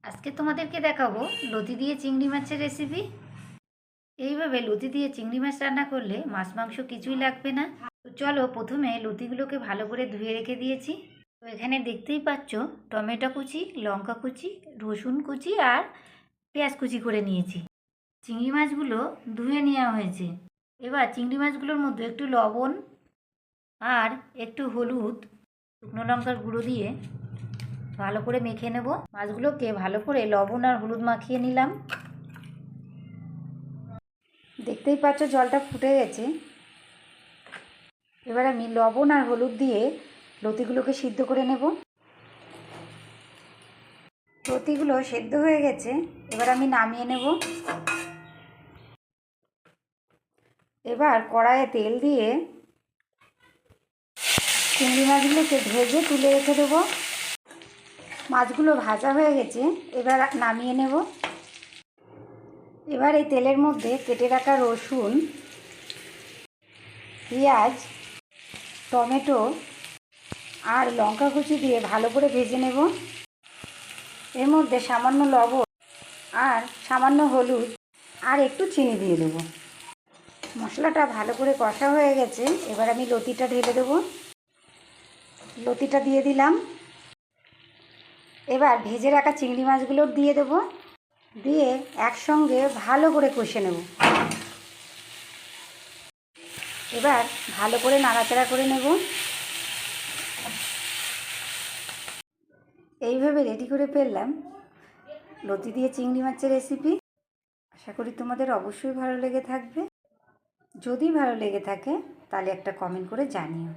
আজকে তোমাদেরকে দেখাবো লতি দিয়ে চিংড়ি মাছের রেসিপি। এইভাবে লতি দিয়ে চিংড়ি মাছ রান্না করলে মাছ মাংস কিছুই লাগবে না। তো চলো, প্রথমে লতিগুলোকে ভালো করে ধুয়ে রেখে দিয়েছি। তো এখানে দেখতেই পাচ্ছ টমেটো কুচি, লঙ্কা কুচি, রসুন কুচি আর পেঁয়াজ কুচি করে নিয়েছি। চিংড়ি মাছগুলো ধুয়ে নেওয়া হয়েছে। এবার চিংড়ি মাছগুলোর মধ্যে একটু লবণ আর একটু হলুদ, শুকনো লঙ্কার গুঁড়ো দিয়ে ভালো করে মেখে নেব। মাছগুলোকে ভালো করে লবণ আর হলুদ মাখিয়ে নিলাম। দেখতেই পাচ্ছ জলটা ফুটে গেছে। এবার আমি লবণ আর হলুদ দিয়ে লতিগুলোকে সিদ্ধ করে নেব। লতিগুলো সেদ্ধ হয়ে গেছে, এবার আমি নামিয়ে নেব। এবার কড়াইয়ে তেল দিয়ে চিংড়ি মাছগুলোকে ভেজে তুলে রেখে দেবো। মাছগুলো ভাজা হয়ে গেছে, এবার নামিয়ে নেব। এবার এই তেলের মধ্যে কেটে রাখা রসুন, পেঁয়াজ, টমেটো আর লঙ্কা কুচি দিয়ে ভালো করে ভেজে নেব। এর মধ্যে সামান্য লবণ আর সামান্য হলুদ আর একটু চিনি দিয়ে দেবো। মশলাটা ভালো করে কষা হয়ে গেছে, এবার আমি লতিটা ঢেলে দেবো। লতিটা দিয়ে দিলাম। এবার ভেজে রাখা চিংড়ি মাছগুলো দিয়ে দেবো, দিয়ে একসঙ্গে ভালো করে কষে নেব। এবার ভালো করে নাড়াচাড়া করে নেব। এইভাবে রেডি করে ফেললাম লতি দিয়ে চিংড়ি মাছের রেসিপি। আশা করি তোমাদের অবশ্যই ভালো লেগে থাকবে। যদি ভালো লেগে থাকে তাহলে একটা কমেন্ট করে জানিও।